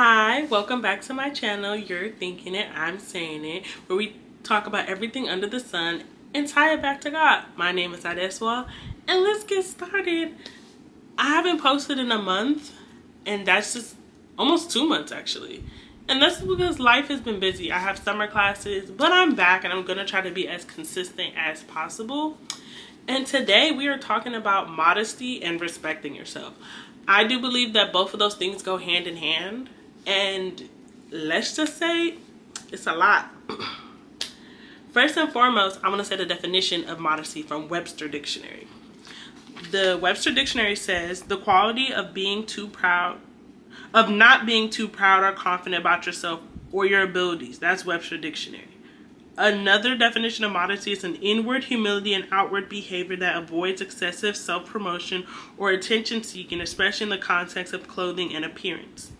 Hi, welcome back to my channel. You're thinking it, I'm saying it, where we talk about everything under the sun and tie it back to God. My name is Modesty, and let's get started. I haven't posted in a month, and that's just almost 2 months actually. And that's because life has been busy. I have summer classes, but I'm back and I'm gonna try to be as consistent as possible. And today we are talking about modesty and respecting yourself. I do believe that both of those things go hand in hand. And let's just say it's a lot. First and foremost, I'm going to say the definition of modesty from Webster Dictionary. The Webster Dictionary says the quality of not being too proud or confident about yourself or your abilities. That's Webster Dictionary. Another definition of modesty is an inward humility and outward behavior that avoids excessive self-promotion or attention-seeking, especially in the context of clothing and appearance.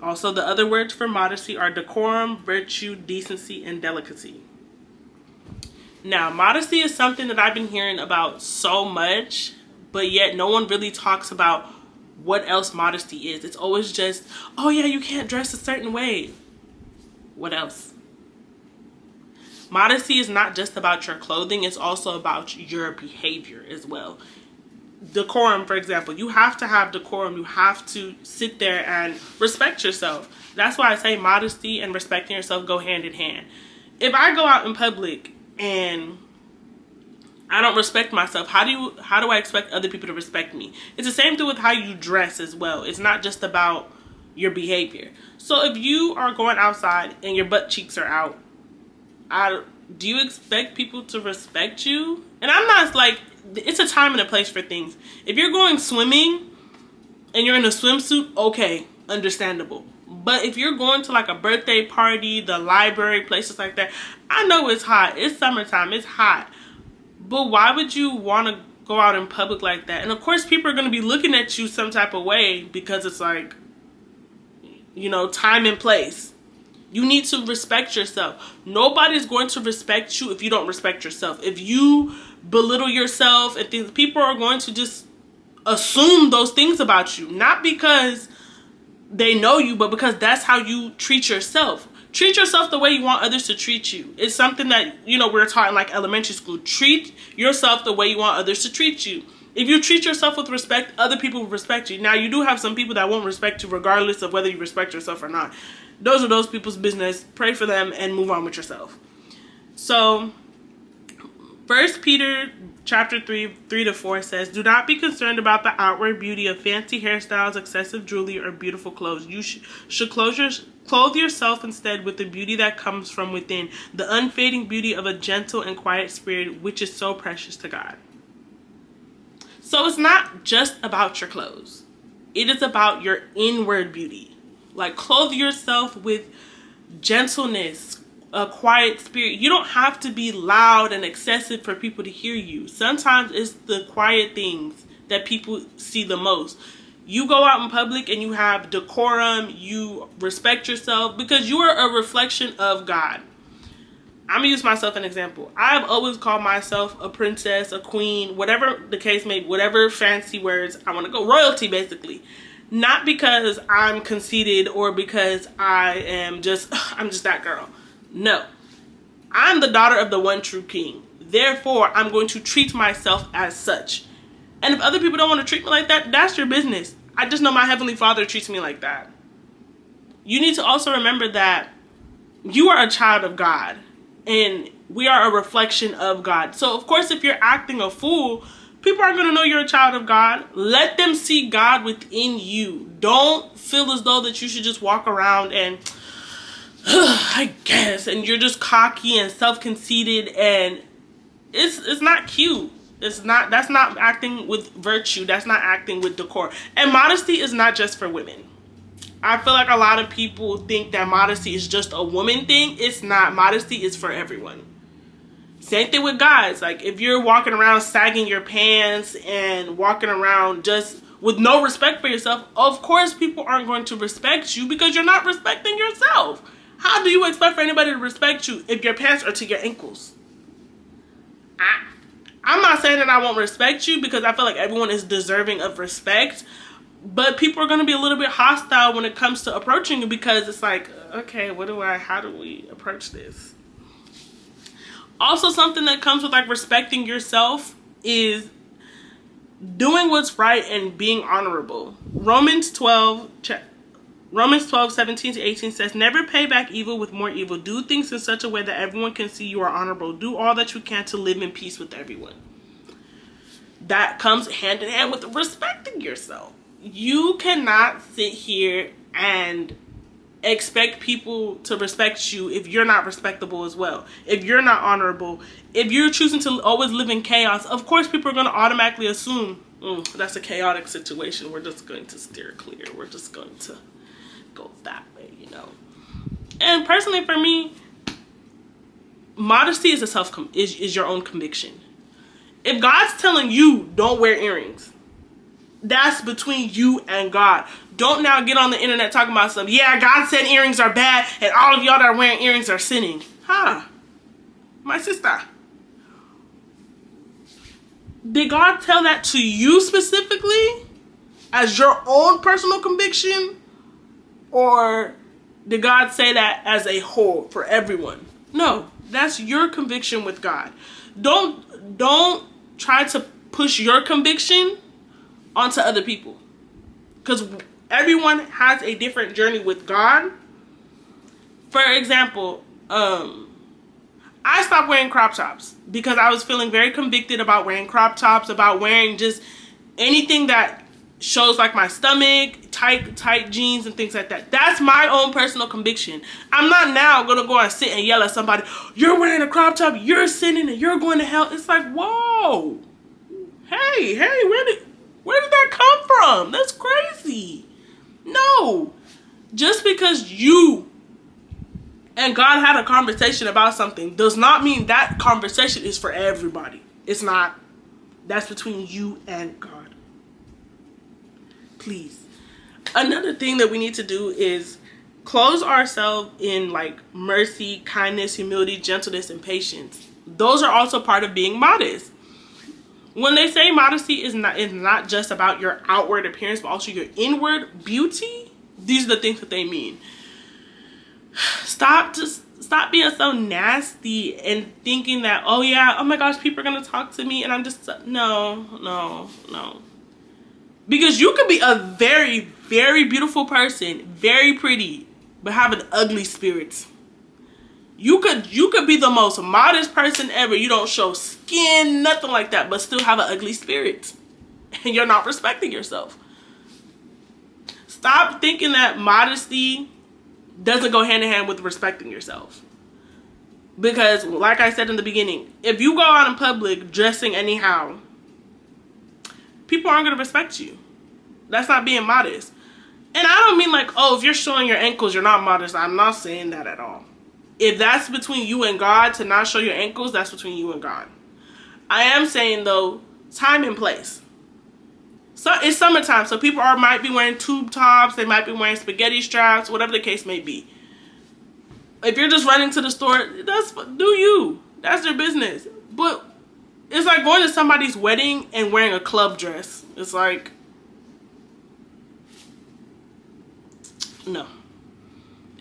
Also, the other words for modesty are decorum, virtue, decency, and delicacy. Now, modesty is something that I've been hearing about so much, but yet no one really talks about what else modesty is. It's always just, oh yeah, you can't dress a certain way. What else? Modesty is not just about your clothing, it's also about your behavior as well. Decorum, for example, you have to have decorum. You have to sit there and respect yourself. That's why I say modesty and respecting yourself go hand in hand. If I go out in public and I don't respect myself, how do I expect other people to respect me? It's the same thing with how you dress as well. It's not just about your behavior. So if you are going outside and your butt cheeks are out, do you expect people to respect you? And I'm not like, it's a time and a place for things. If you're going swimming and you're in a swimsuit, okay, understandable. But if you're going to like a birthday party, the library, places like that, I know it's hot. It's summertime. It's hot. But why would you want to go out in public like that? And of course, people are going to be looking at you some type of way because it's like, time and place. You need to respect yourself. Nobody's going to respect you if you don't respect yourself. If you belittle yourself and things, people are going to just assume those things about you. Not because they know you, but because that's how you treat yourself. Treat yourself the way you want others to treat you. It's something that, we're taught in like elementary school. Treat yourself the way you want others to treat you. If you treat yourself with respect, other people will respect you. Now, you do have some people that won't respect you regardless of whether you respect yourself or not. Those are those people's business. Pray for them and move on with yourself. So, 1 Peter chapter 3:3-4 says, do not be concerned about the outward beauty of fancy hairstyles, excessive jewelry, or beautiful clothes. You should clothe yourself instead with the beauty that comes from within, the unfading beauty of a gentle and quiet spirit, which is so precious to God. So it's not just about your clothes. It is about your inward beauty. Like, clothe yourself with gentleness, a quiet spirit. You don't have to be loud and excessive for people to hear you. Sometimes it's the quiet things that people see the most. You go out in public and you have decorum, you respect yourself because you are a reflection of God. I'm going to use myself as an example. I've always called myself a princess, a queen, whatever the case may be, whatever fancy words I want to go, royalty basically. Not because I'm conceited or because I'm just that girl. No. I'm the daughter of the one true king. Therefore, I'm going to treat myself as such. And if other people don't want to treat me like that, that's your business. I just know my Heavenly Father treats me like that. You need to also remember that you are a child of God. And we are a reflection of God. So, of course, if you're acting a fool, people aren't going to know you're a child of God. Let them see God within you. Don't feel as though that you should just walk around and, I guess, and you're just cocky and self-conceited, and it's not cute. That's not acting with virtue. That's not acting with decor. And modesty is not just for women. I feel like a lot of people think that modesty is just a woman thing. It's not. Modesty is for everyone. Same thing with guys. Like, if you're walking around sagging your pants and walking around just with no respect for yourself, of course people aren't going to respect you because you're not respecting yourself. How do you expect for anybody to respect you if your pants are to your ankles? I'm not saying that I won't respect you because I feel like everyone is deserving of respect, But people are going to be a little bit hostile when it comes to approaching you, because it's like, okay, how do we approach this? Also, something that comes with like respecting yourself is doing what's right and being honorable. Romans 12:17-18 says, never pay back evil with more evil. Do things in such a way that everyone can see you are honorable. Do all that you can to live in peace with everyone. That comes hand in hand with respecting yourself. You cannot sit here and expect people to respect you if you're not respectable as well. If you're not honorable, if you're choosing to always live in chaos, of course people are going to automatically assume, that's a chaotic situation. We're just going to steer clear. We're just going to go that way, you know. And personally for me, modesty is is your own conviction. If God's telling you don't wear earrings, that's between you and God. Don't now get on the internet talking about something. Yeah, God said earrings are bad and all of y'all that are wearing earrings are sinning. My sister. Did God tell that to you specifically as your own personal conviction? Or did God say that as a whole for everyone? No, that's your conviction with God. Don't try to push your conviction onto other people, because everyone has a different journey with God. For example, I stopped wearing crop tops because I was feeling very convicted about wearing crop tops, about wearing just anything that shows like my stomach, tight jeans and things like that. That's my own personal conviction. I'm not now gonna go and sit and yell at somebody, you're wearing a crop top, you're sinning and you're going to hell. It's like, whoa, hey, where did that come from? That's crazy. No, just because you and God had a conversation about something does not mean that conversation is for everybody. It's not. That's between you and God. Please. Another thing that we need to do is clothe ourselves in like mercy, kindness, humility, gentleness, and patience. Those are also part of being modest. When they say modesty is not just about your outward appearance, but also your inward beauty, these are the things that they mean. Stop being so nasty and thinking that, oh yeah, oh my gosh, people are gonna talk to me and I'm just no. Because you could be a very, very beautiful person, very pretty, but have an ugly spirit. You could be the most modest person ever. You don't show skin, nothing like that, but still have an ugly spirit. And you're not respecting yourself. Stop thinking that modesty doesn't go hand in hand with respecting yourself. Because, like I said in the beginning, if you go out in public dressing anyhow, people aren't going to respect you. That's not being modest. And I don't mean like, oh, if you're showing your ankles, you're not modest. I'm not saying that at all. If that's between you and God to not show your ankles, that's between you and God. I am saying, though, time and place. So it's summertime, so people might be wearing tube tops. They might be wearing spaghetti straps, whatever the case may be. If you're just running to the store, do you. That's your business. But it's like going to somebody's wedding and wearing a club dress. It's like, no.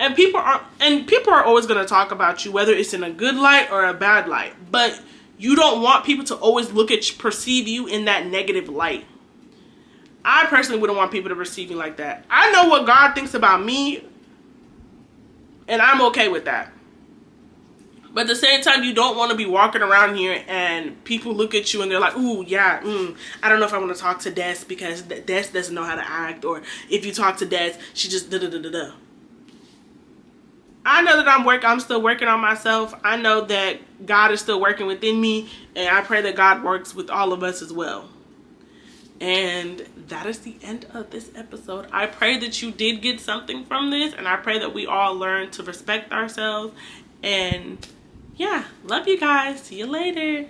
And people are always going to talk about you, whether it's in a good light or a bad light. But you don't want people to always perceive you in that negative light. I personally wouldn't want people to perceive me like that. I know what God thinks about me, and I'm okay with that. But at the same time, you don't want to be walking around here and people look at you and they're like, ooh, yeah, I don't know if I want to talk to Des because Des doesn't know how to act. Or if you talk to Des, she just da-da-da-da-da. I know that I'm still working on myself. I know that God is still working within me. And I pray that God works with all of us as well. And that is the end of this episode. I pray that you did get something from this. And I pray that we all learn to respect ourselves. And yeah, love you guys. See you later.